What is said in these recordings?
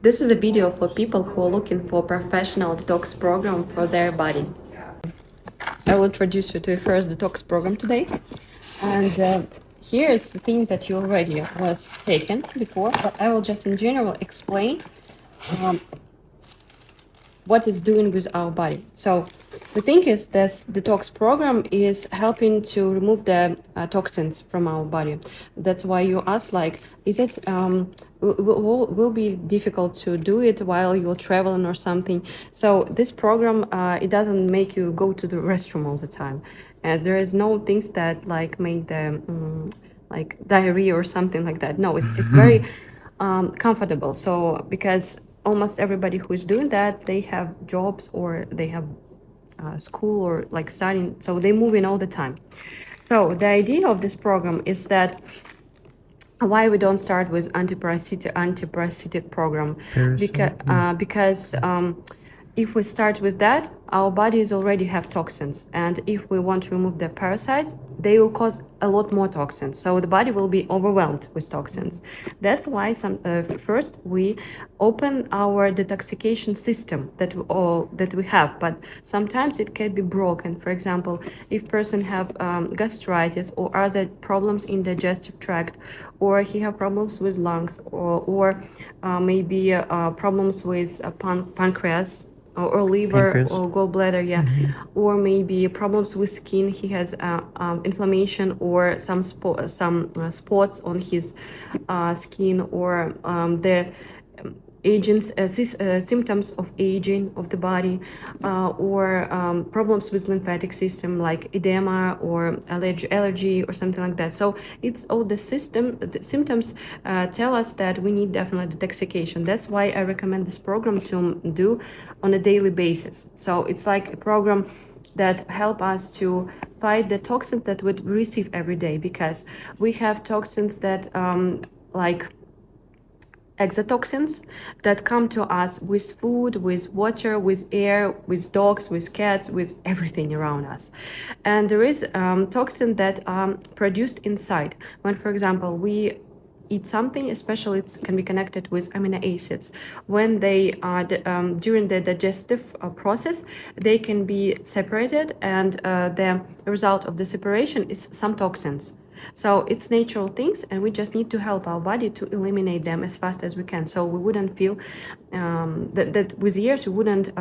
This is a video for people who are looking for a professional detox program for their body. I will introduce you to the first detox program today. And here is the thing that you already was taken before, but I will just in general explain um, what it's doing with our body. So the thing is, this detox program is helping to remove the toxins from our body. That's why you ask, like, is it will be difficult to do it while you're traveling or something? So this program, it doesn't make you go to the restroom all the time, and there is no things that like make the like diarrhea or something like that. No, it's very comfortable. So because almost everybody who is doing that, they have jobs or they have school or like studying, so they move in all the time. So the idea of this program is that why we don't start with antiparasitic program, because if we start with that, our bodies already have toxins, and if we want to remove the parasites, they will cause a lot more toxins, so the body will be overwhelmed with toxins. That's why first we open our detoxification system that we have, but sometimes it can be broken. For example, if person have gastritis or other problems in digestive tract, or he have problems with lungs, or maybe problems with pancreas or liver Pancreas. or gallbladder, yeah, or maybe problems with skin. He has inflammation or some spots on his skin, or the agents, symptoms of aging of the body, or problems with lymphatic system like edema or allergy or something like that. So it's all the symptoms tell us that we need definitely detoxification. That's why I recommend this program to do on a daily basis. So it's like a program that help us to fight the toxins that we receive every day, because we have toxins that like exotoxins that come to us with food, with water, with air, with dogs, with cats, with everything around us. And there is toxin that produced inside when, for example, we eat something, especially it can be connected with amino acids. When they are during the digestive process, they can be separated, and the result of the separation is some toxins. So it's natural things, and we just need to help our body to eliminate them as fast as we can, so we wouldn't feel that with years we wouldn't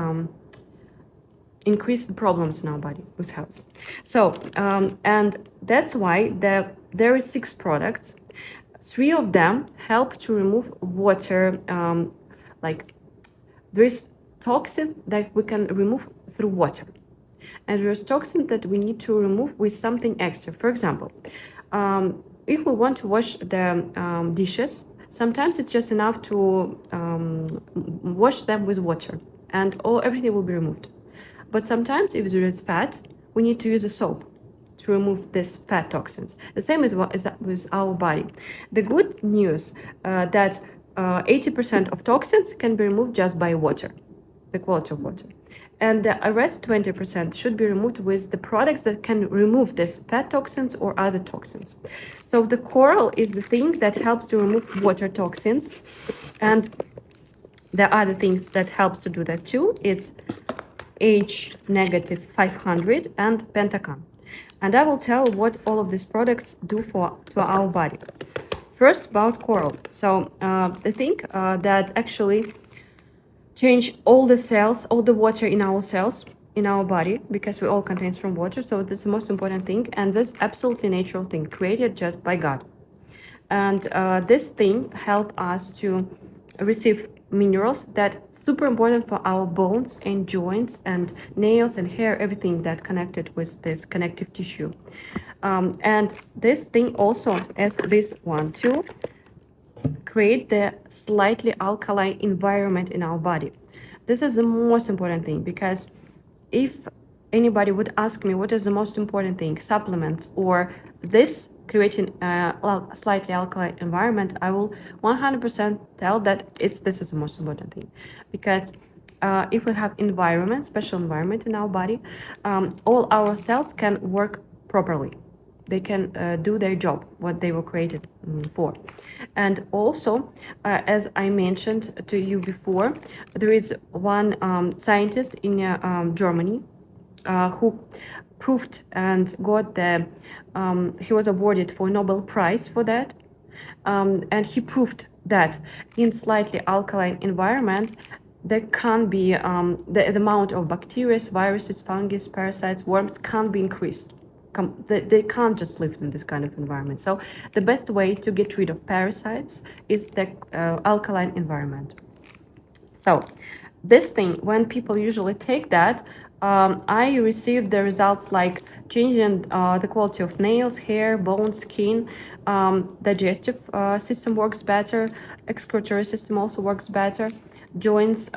increase the problems in our body with health. So and that's why there is 6 products. 3 of them help to remove water, like there is toxin that we can remove through water, and there's toxin that we need to remove with something extra. For example, if we want to wash the dishes, sometimes it's just enough to wash them with water, and everything will be removed. But sometimes if there is fat, we need to use a soap to remove these fat toxins. The same is with our body. The good news that 80% of toxins can be removed just by water, the quality of water. And the rest 20% should be removed with the products that can remove these fat toxins or other toxins. So the coral is the thing that helps to remove water toxins, and the other things that helps to do that too is H negative 500 and Pentacam. And I will tell what all of these products do to our body. First, about coral. So the thing that actually change all the cells, all the water in our cells, in our body, because we all contains from water. So this is the most important thing, and this absolutely natural thing created just by God. And this thing help us to receive minerals that super important for our bones and joints and nails and hair, everything that connected with this connective tissue. And this thing also, as this one too, create the slightly alkaline environment in our body. This is the most important thing, because if anybody would ask me what is the most important thing, supplements or this creating a slightly alkaline environment, I will 100% tell that this is the most important thing. Because if we have environment, special environment in our body, all our cells can work properly. they can do their job, what they were created for. And also, as I mentioned to you before, there is one scientist in Germany who proved and got he was awarded for Nobel Prize for that. And he proved that in slightly alkaline environment, there can be the amount of bacteria, viruses, fungus, parasites, worms can be increased. They can't just live in this kind of environment. So the best way to get rid of parasites is the alkaline environment. So this thing, when people usually take that, I received the results like changing the quality of nails, hair, bones, skin, digestive system works better, excretory system also works better, joints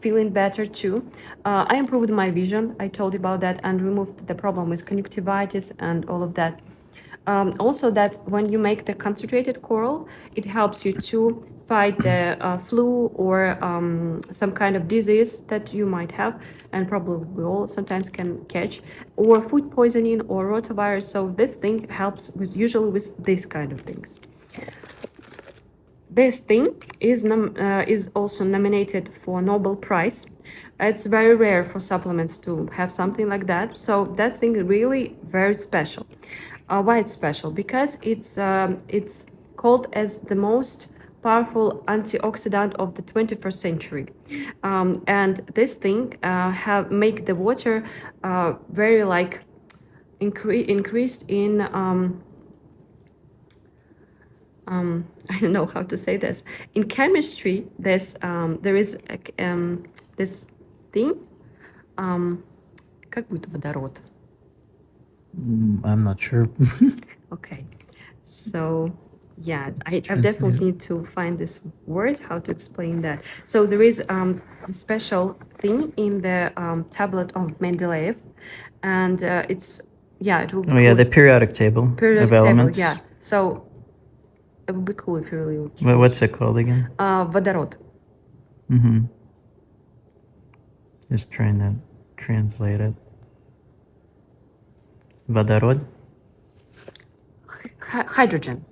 feeling better too. I improved my vision, I told you about that, and removed the problem with conjunctivitis and all of that. Also that when you make the concentrated coral, it helps you to fight the flu or some kind of disease that you might have, and probably we all sometimes can catch, or food poisoning or rotavirus. So this thing helps with usually with these kind of things. This thing is also nominated for Nobel Prize. It's very rare for supplements to have something like that. So that thing is really very special. Why it's special? Because it's called as the most powerful antioxidant of the 21st century, and this thing make the water very like increased in I don't know how to say this. In chemistry, there is this thing, как будет водород? I'm not sure. Okay, so yeah, I definitely need to find this word, how to explain that. So there is a special thing in the tablet of Mendeleev, and it's, yeah, it will be the periodic table of elements. Yeah, so it would be cool if you really would. What's it called again? Водород. Just trying to translate it. Водород? Hydrogen.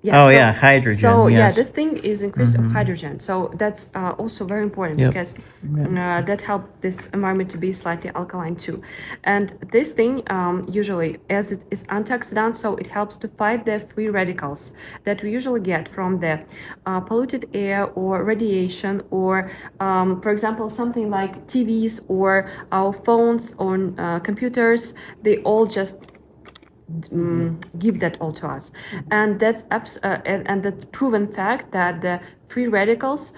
Yeah, hydrogen. So yes. this thing is increase of hydrogen. So that's also very important because that helps this environment to be slightly alkaline too. And this thing usually, as it is antioxidant, so it helps to fight the free radicals that we usually get from the polluted air or radiation, or for example, something like TVs or our phones on computers. They all just give that all to us, and that's and that's proven fact that the free radicals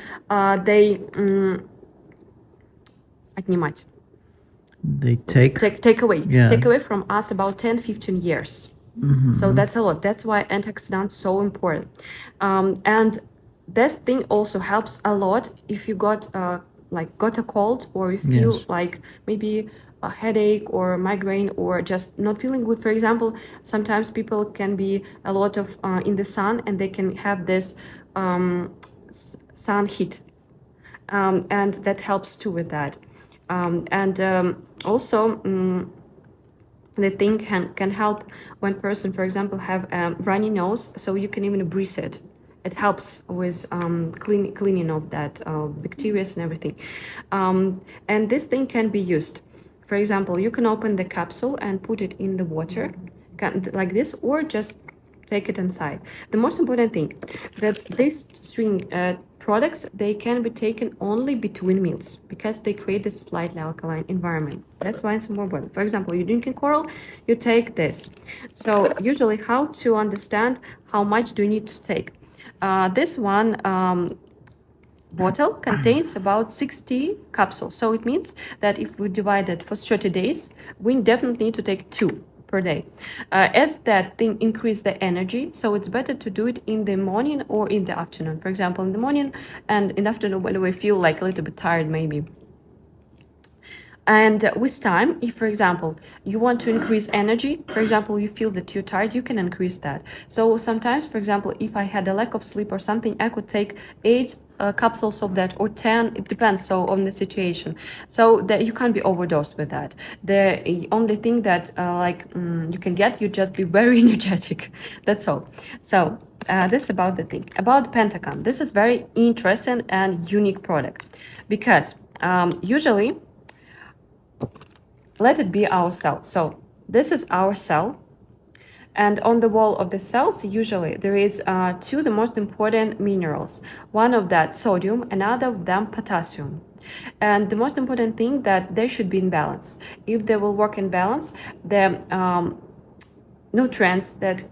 they отнимать. They take away from us about 10-15 years. So that's a lot. That's why antioxidants so important, and this thing also helps a lot if you got a cold, or you feel like maybe a headache or migraine or just not feeling good. For example, sometimes people can be a lot of in the sun, and they can have this sun heat, and that helps too with that. Also the thing can help when person, for example, have a runny nose, so you can even breathe it. It helps with cleaning of that bacteria and everything. And this thing can be used. For example, you can open the capsule and put it in the water, like this, or just take it inside. The most important thing that these three products, they can be taken only between meals because they create this slightly alkaline environment. That's why it's more important. For example, you're drinking coral, you take this. So usually, how to understand how much do you need to take? This one bottle contains about 60 capsules. So it means that if we divide it for 30 days, we definitely need to take 2 per day. As that thing increase the energy, so it's better to do it in the morning or in the afternoon. For example, in the morning and in the afternoon when we feel like a little bit tired maybe. And with time, if, for example, you want to increase energy, for example, you feel that you're tired, you can increase that. So sometimes, for example, if I had a lack of sleep or something, I could take 8 capsules of that, or 10, it depends, so on the situation, so that you can't be overdosed with that. The only thing that you can get, you just be very energetic, that's all. So this is about the thing about Pentacon. This is very interesting and unique product, because usually, let it be our cell. So this is our cell, and on the wall of the cells, usually there is two the most important minerals. One of that sodium, another of them potassium. And the most important thing that they should be in balance. If they will work in balance, the nutrients that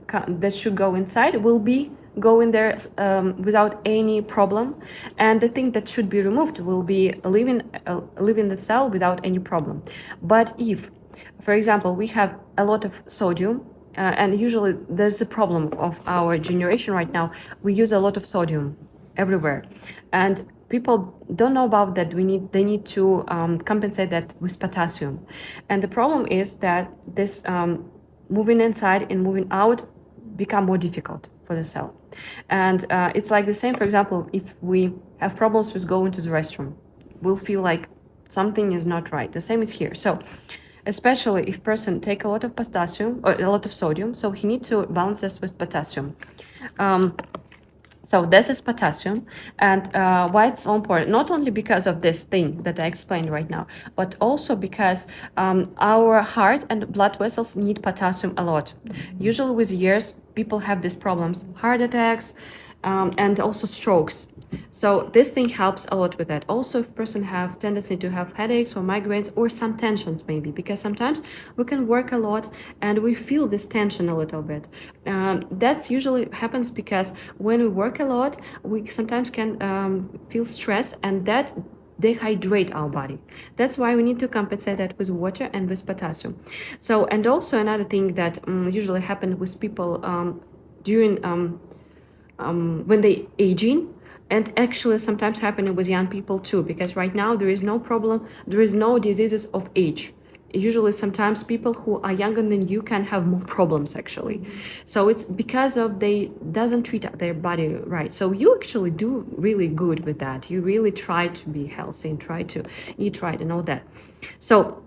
should go inside will be go in there without any problem, and the thing that should be removed will be leaving the cell without any problem. But if, for example, we have a lot of sodium, and usually there's a problem of our generation right now, we use a lot of sodium everywhere, and people don't know about that. They need to compensate that with potassium, and the problem is that this moving inside and moving out become more difficult for the cell. And it's like the same, for example, if we have problems with going to the restroom, we'll feel like something is not right. The same is here. So especially if person take a lot of potassium or a lot of sodium, so he need to balance this with potassium. So this is potassium, and why it's so important, not only because of this thing that I explained right now, but also because our heart and blood vessels need potassium a lot. Usually with years, people have these problems, heart attacks, and also strokes. So this thing helps a lot with that. Also, if person have tendency to have headaches or migraines or some tensions maybe, because sometimes we can work a lot and we feel this tension a little bit. That's usually happens because when we work a lot, we sometimes can feel stress, and that dehydrate our body. That's why we need to compensate that with water and with potassium. So, and also another thing that usually happen with people during when they aging, and actually sometimes happening with young people too, because right now there is no problem, there is no diseases of age. Usually sometimes people who are younger than you can have more problems actually. So it's because of they doesn't treat their body right. So you actually do really good with that. You really try to be healthy and try to eat right and all that. So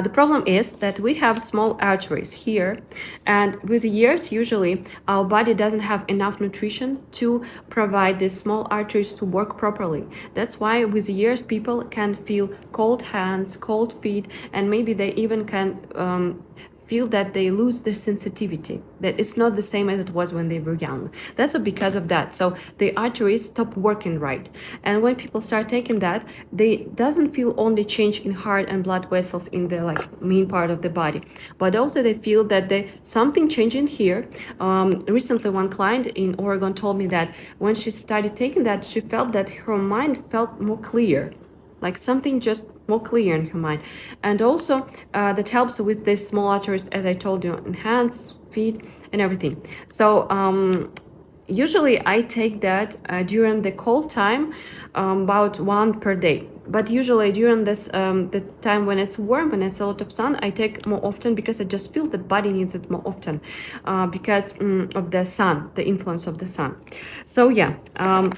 the problem is that we have small arteries here, and with years, usually our body doesn't have enough nutrition to provide these small arteries to work properly. That's why with years, people can feel cold hands, cold feet, and maybe they even can feel that they lose their sensitivity, that it's not the same as it was when they were young. That's because of that. So the arteries stop working right. And when people start taking that, they doesn't feel only change in heart and blood vessels in the main part of the body, but also they feel that they something changing here. Recently, one client in Oregon told me that when she started taking that, she felt that her mind felt more clear, like something just more clear in her mind. And also that helps with these small arteries, as I told you, in hands, feet, and everything. So usually I take that during the cold time, about one per day. But usually during this the time when it's warm, when it's a lot of sun, I take more often, because I just feel that body needs it more often because of the sun, the influence of the sun. So yeah,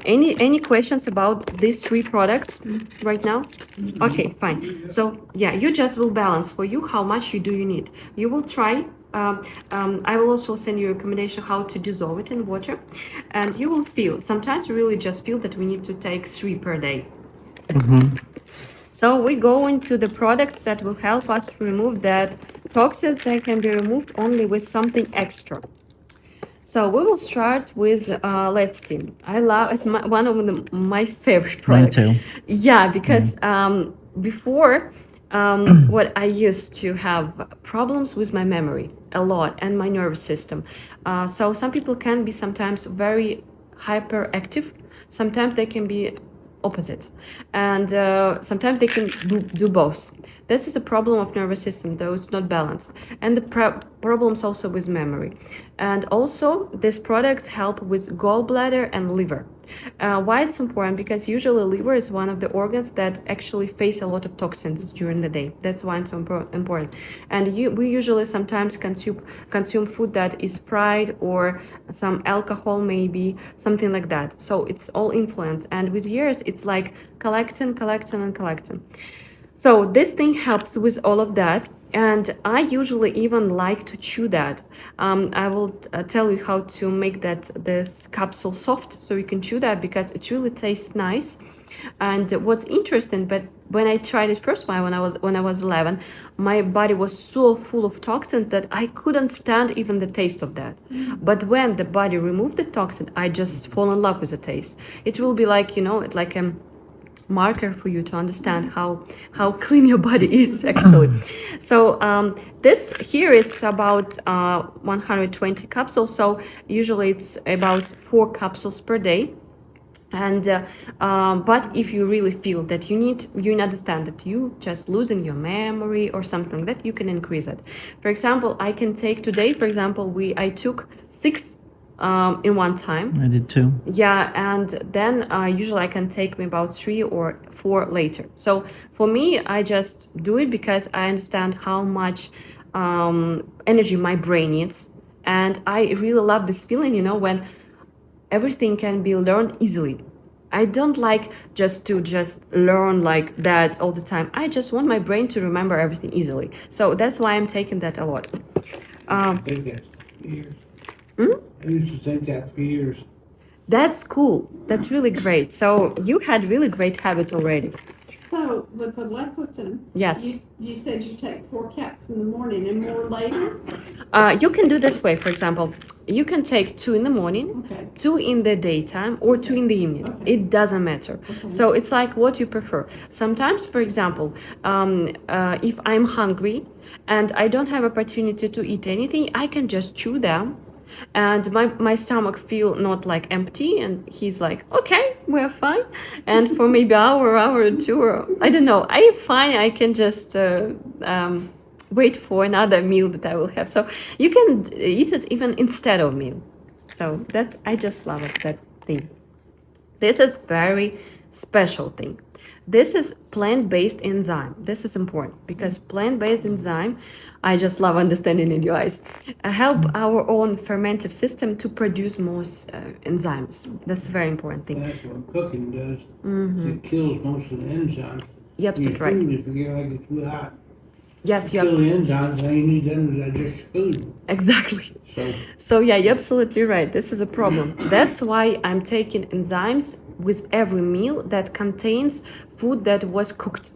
any questions about these three products right now? Okay, fine. So yeah, you just will balance for you how much you need. You will try. I will also send you a recommendation how to dissolve it in water, and you will feel, sometimes you really just feel that we need to take 3 per day. So we go into the products that will help us to remove that toxins that can be removed only with something extra. So we will start with lecithin. I love it, one of my favorite products. Mine too. Yeah, because before what I used to have problems with my memory a lot and my nervous system. So some people can be sometimes very hyperactive. Sometimes they can be opposite, and sometimes they can do both. This is a problem of nervous system, though it's not balanced, and the problems also with memory. And also these products help with gallbladder and liver. Why it's important? Because usually liver is one of the organs that actually face a lot of toxins during the day. That's why it's so important. And we usually sometimes consume food that is fried or some alcohol, maybe something like that. So it's all influence. And with years, it's like collecting. So this thing helps with all of that. And I usually even like to chew that. I will tell you how to make this capsule soft so you can chew that, because it really tastes nice. And what's interesting, but when I tried it first time when I was 11, my body was so full of toxin that I couldn't stand even the taste of that. But when the body removed the toxin, I just fall in love with the taste. It will be like, like a marker for you to understand how clean your body is actually. So this here, it's about 120 capsules, so usually it's about 4 capsules per day. And but if you really feel that you understand that you just losing your memory or something, that you can increase it. For example, I can take today, for example, I took 6 in one time. I did too. Yeah, and then usually I can take about 3 or 4 later. So for me, I just do it because I understand how much energy my brain needs. And I really love this feeling, when everything can be learned easily. I don't like just to learn like that all the time. I just want my brain to remember everything easily. So that's why I'm taking that a lot. I think that's for years. I used to think that for years. That's cool. That's really great. So you had really great habit already. So with the lecithin, Yes. you said you take 4 caps in the morning and more later? You can do this way. For example, you can take 2 in the morning, Okay. 2 in the daytime, or 2 in the evening. Okay. It doesn't matter. Okay. So it's like what you prefer. Sometimes, for example, if I'm hungry and I don't have opportunity to eat anything, I can just chew them. And my stomach feel not like empty, and he's like, okay, we're fine. And for maybe hour or 2, or I don't know, I'm fine. I can just wait for another meal that I will have. So you can eat it even instead of meal. So I just love it, that thing. This is very special thing. This is plant-based enzyme. This is important because plant-based enzyme, I just love understanding in your eyes, help our own fermentive system to produce more enzymes. That's a very important thing. That's what cooking does. It kills most of the enzymes. Yep, Your that's right. food, if you get like it's too hot, Yes, kill yep, the enzymes, and you need them to digest your food. exactly. So So yeah, you're absolutely right. This is a problem. That's why I'm taking enzymes with every meal that contains food that was cooked.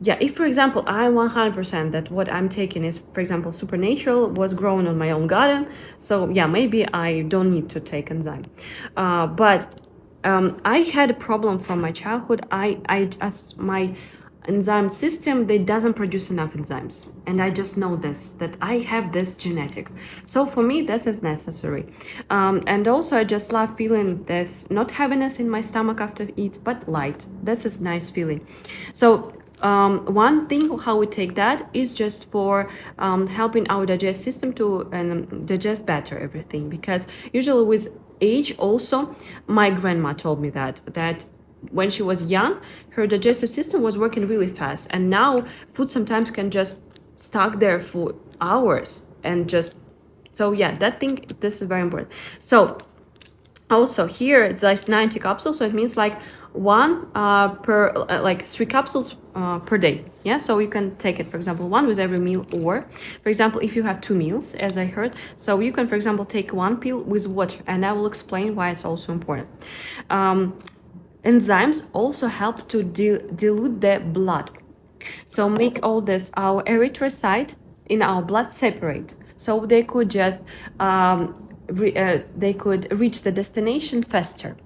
Yeah, if for example, I'm 100% that what I'm taking is, for example, supernatural, was grown on my own garden. So yeah, maybe I don't need to take enzyme. But I had a problem from my childhood. My enzyme system, they doesn't produce enough enzymes, and I just know this, that I have this genetic. So for me, this is necessary. And also I just love feeling this, not heaviness in my stomach after eat, but light. That's a nice feeling. So one thing how we take that is just for helping our digestive system to digest better everything, because usually with age also, my grandma told me that when she was young, her digestive system was working really fast, and now food sometimes can just stuck there for hours and just, so yeah, this is very important. So also here it's like 90 capsules, so it means like 1 per like 3 capsules per day. Yeah, so you can take it, for example, 1 with every meal, or for example, if you have 2 meals, as I heard, so you can, for example, take 1 pill with water, and I will explain why it's also important. Enzymes also help to dilute the blood, so make all this, our erythrocyte in our blood separate, so they could just they could reach the destination faster.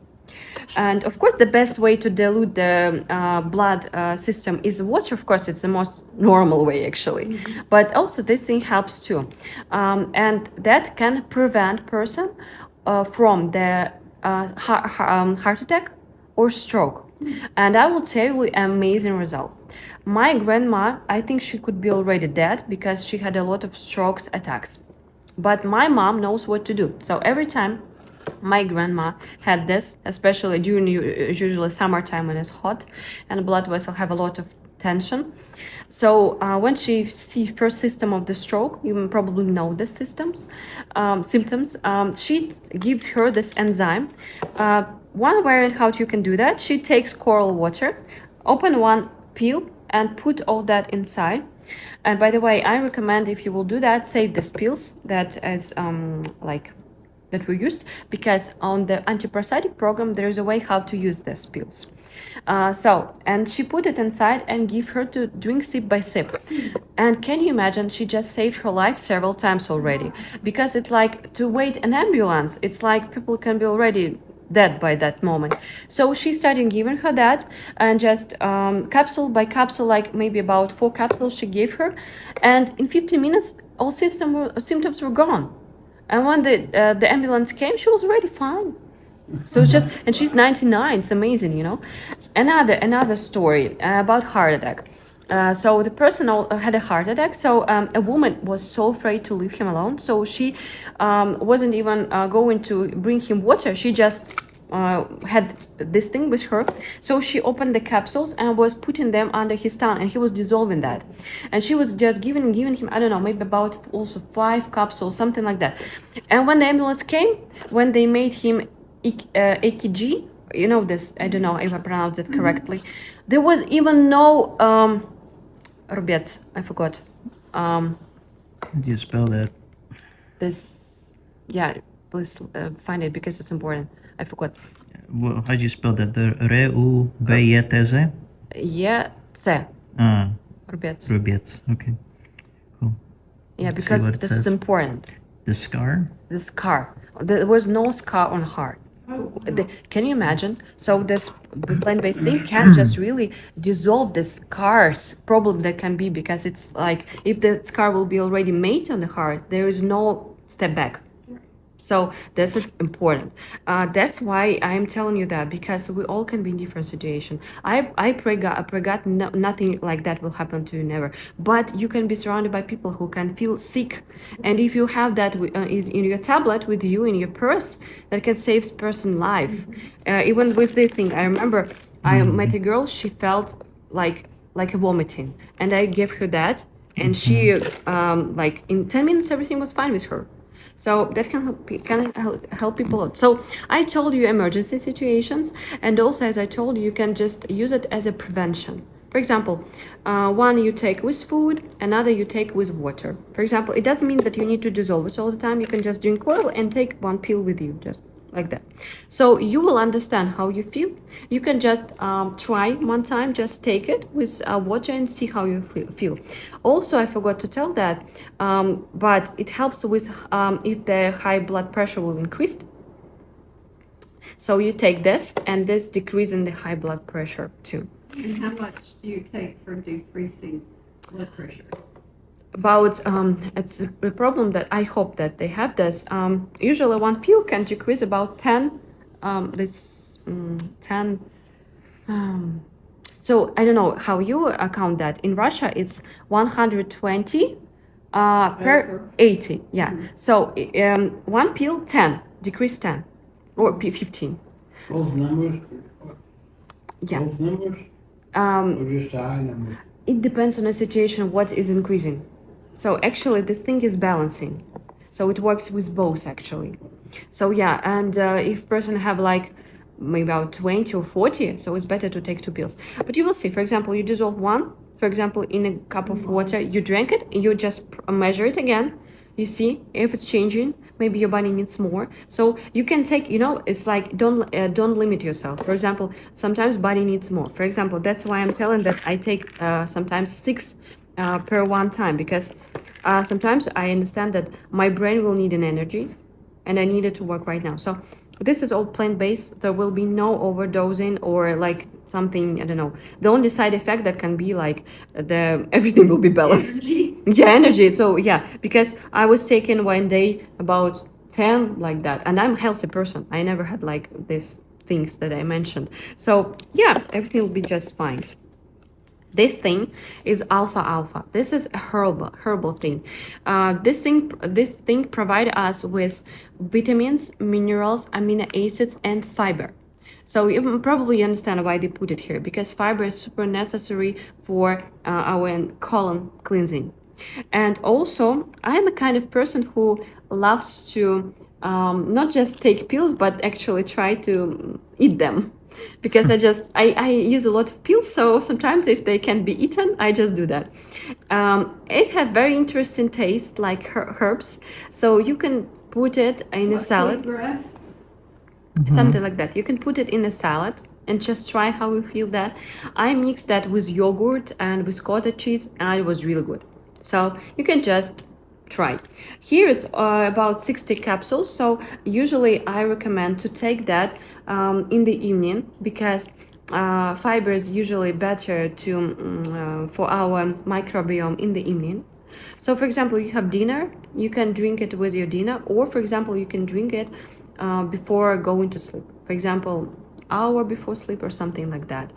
And of course, the best way to dilute the blood system is water. Of course, it's the most normal way actually, but also this thing helps too, and that can prevent person from the heart attack or stroke. And I will tell you amazing result. My grandma, I think she could be already dead because she had a lot of strokes attacks, but my mom knows what to do. So every time My grandma had this, especially during usually summertime when it's hot and blood vessel have a lot of tension. So when she see first system of the stroke, you probably know the symptoms. She gives her this enzyme. One way how you can do that, she takes coral water, open one pill and put all that inside. And by the way, I recommend if you will do that, save these pills that is that were used, because on the antiparasitic program there is a way how to use these pills. And she put it inside and give her to drink sip by sip. And can you imagine, she just saved her life several times already, because it's like to wait an ambulance, it's like people can be already dead by that moment. So she started giving her that, and just capsule by capsule, like maybe about 4 capsules she gave her, and in 15 minutes all symptoms were gone. And when the ambulance came, she was already fine. So it's just, and she's 99. It's amazing, you know. Another story about heart attack. So the person had a heart attack. So a woman was so afraid to leave him alone. So she wasn't even going to bring him water. She just had this thing with her. So she opened the capsules and was putting them under his tongue, and he was dissolving that. And she was just giving him, I don't know, maybe about also 5 capsules, something like that. And when the ambulance came, when they made him EKG, you know this, I don't know if I pronounced it correctly. There was even no Рубец, I forgot. How do you spell that? This, yeah, please find it because it's important. I forgot. Well, how do you spell that? The R-U-B-E-T-Z? Yeah, це. Рубец. Рубец. Okay. Cool. Yeah, Let's see because what it this says. is important. The scar? The scar. There was no scar on heart. Oh, Can you imagine? So this plant-based thing can just really dissolve the scars problem that can be, because it's like if the scar will be already made on the heart, there is no step back. So this is important. That's why I'm telling you that, because we all can be in different situation. I pray God nothing like that will happen to you, never. But you can be surrounded by people who can feel sick, and if you have that in your tablet with you in your purse, that can save person life. Even with this thing, I remember I met a girl. She felt like a vomiting, and I gave her that, and she like in 10 minutes everything was fine with her. So that can help people out. So I told you emergency situations, and also as I told you, you can just use it as a prevention. For example, one you take with food, another you take with water. For example, it doesn't mean that you need to dissolve it all the time. You can just drink oil and take one pill with you, just like that. So you will understand how you feel. You can just try one time, just take it with water and see how you feel. Also, I forgot to tell that, but it helps with if the high blood pressure will increase. So you take this, and this decreasing the high blood pressure too. and how much do you take for decreasing blood pressure? About it's a problem that I hope that they have this. Usually one pill can decrease about 10 10 so I don't know how you account that. In Russia it's 120 per 80. Yeah. So one pill 10 decrease 10 or 15. Both numbers? Yeah. Both numbers? Um, Or just a high number? it depends on the situation what is increasing. So actually this thing is balancing, so it works with both actually. So yeah, and if person have like maybe about 20 or 40, so it's better to take 2 pills. But you will see, for example, you dissolve one, for example, in a cup of water, you drink it, you just measure it again, you see if it's changing, maybe your body needs more. So you can take, you know, it's like don't limit yourself. For example, sometimes body needs more. For example, that's why I'm telling that I take sometimes 6 per one time, because sometimes I understand that my brain will need an energy and I need it to work right now. So this is all plant-based. There will be no overdosing or like something, I don't know. The only side effect that can be like everything will be balanced. Energy? Yeah, energy. So yeah, because I was taking one day about 10 like that, and I'm a healthy person. I never had like these things that I mentioned. So yeah, everything will be just fine. This thing is alpha alpha. This is a herbal thing. This thing provide us with vitamins, minerals, amino acids, and fiber. So you probably understand why they put it here, because fiber is super necessary for our colon cleansing. And also, I'm a kind of person who loves to not just take pills, but actually try to eat them. Because I use a lot of pills, so sometimes if they can be eaten, I just do that. It have very interesting taste, like herbs, so you can put it in a Like salad, wheatgrass? something like that. You can put it in a salad and just try how you feel that. I mixed that with yogurt and with cottage cheese, and it was really good. So you can just try. Here it's about 60 capsules. So usually I recommend to take that in the evening, because fiber is usually better for our microbiome in the evening. So, for example, you have dinner, you can drink it with your dinner, or for example, you can drink it before going to sleep. For example, hour before sleep or something like that.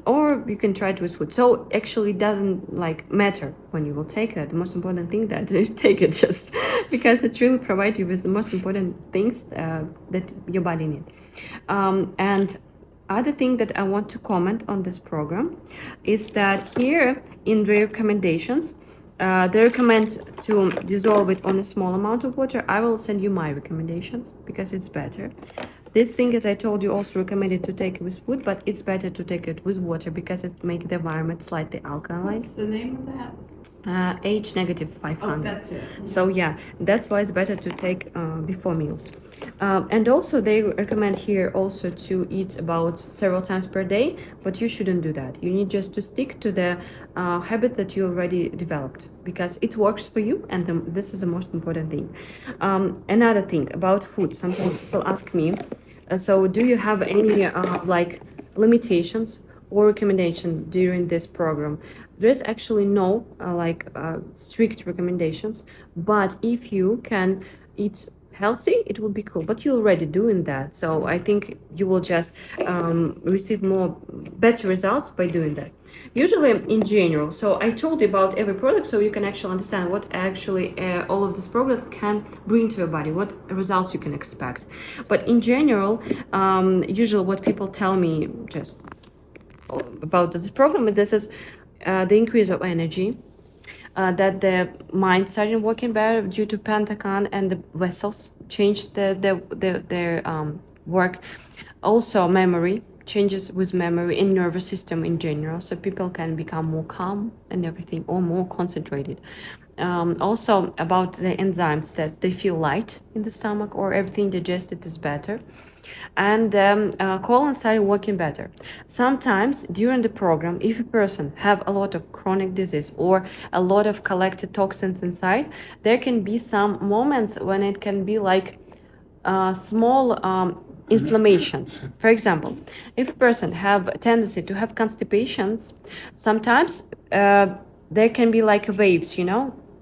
Or you can try it with food. So actually, it doesn't like matter when you will take that. The most important thing that you take it just because it really provides you with the most important things that your body needs. And other thing that I want to comment on this program is that here in the recommendations, they recommend to dissolve it on a small amount of water. I will send you my recommendations because it's better. This thing, as I told you, also recommended to take it with food, but it's better to take it with water because it makes the environment slightly alkaline. What's the name of that? H negative Oh, 500. that's it. So yeah, that's why it's better to take before meals. And also they recommend here also to eat about several times per day, but you shouldn't do that. You need just to stick to the habit that you already developed, because it works for you, and this is the most important thing. Another thing about food, some people ask me, so do you have any like limitations or recommendation during this program? There's actually no strict recommendations, but if you can eat healthy, it will be cool. But you're already doing that, so I think you will just receive better results by doing that. Usually in general, so I told you about every product, so you can actually understand what actually all of this product can bring to your body, what results you can expect. But in general, usually what people tell me just about this program, this is the increase of energy, that the mind started working better due to Pentagon, and the vessels changed their work. Also, memory changes with memory and nervous system in general, so people can become more calm and everything, or more concentrated. Also about the enzymes, that they feel light in the stomach, or everything digested is better, and colon started working better. Sometimes during the program, if a person have a lot of chronic disease or a lot of collected toxins inside, there can be some moments when it can be like small inflammations. For example, if a person have a tendency to have constipations, sometimes there can be like waves,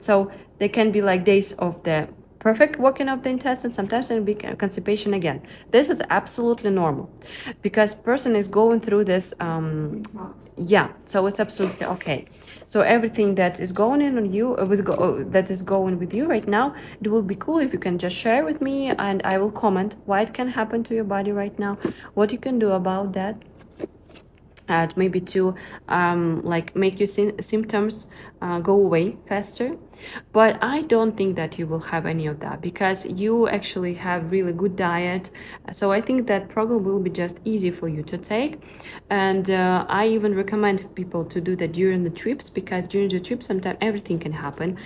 so there can be like days of the perfect working of the intestine, sometimes there will be constipation again. This is absolutely normal, because person is going through this yeah, so it's absolutely okay. So everything that is going in on you that is going with you right now, it will be cool if you can just share with me, and I will comment why it can happen to your body right now, what you can do about that, maybe to like make your symptoms go away faster. But I don't think that you will have any of that, because you actually have really good diet. So I think that program will be just easy for you to take. And I even recommend people to do that during the trips, because during the trip sometimes everything can happen.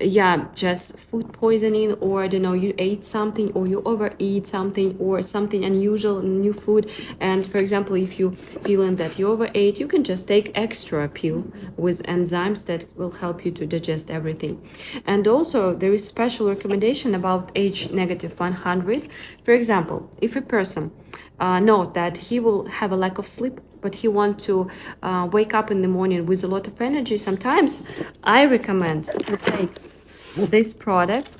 Yeah, just food poisoning, or I don't know, you ate something, or you overeat something, or something unusual, new food. And for example, if you feeling that you overate, you can just take extra pill with enzymes that will help you to digest everything. And also there is special recommendation about H negative 100. For example, if a person know that he will have a lack of sleep, but he want to wake up in the morning with a lot of energy, sometimes I recommend to take this product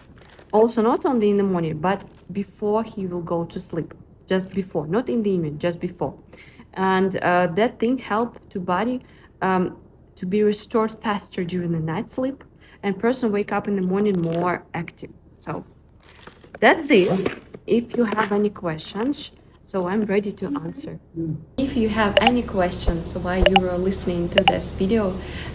also not only in the morning, but before he will go to sleep, just before, not in the evening, just before. And that thing help to body to be restored faster during the night sleep, and person wake up in the morning more active. So that's it. If you have any questions, so I'm ready to answer. If you have any questions while you were listening to this video,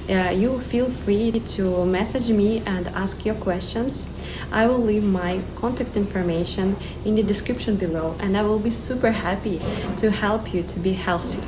you feel free to message me and ask your questions. I will leave my contact information in the description below, and I will be super happy to help you to be healthy.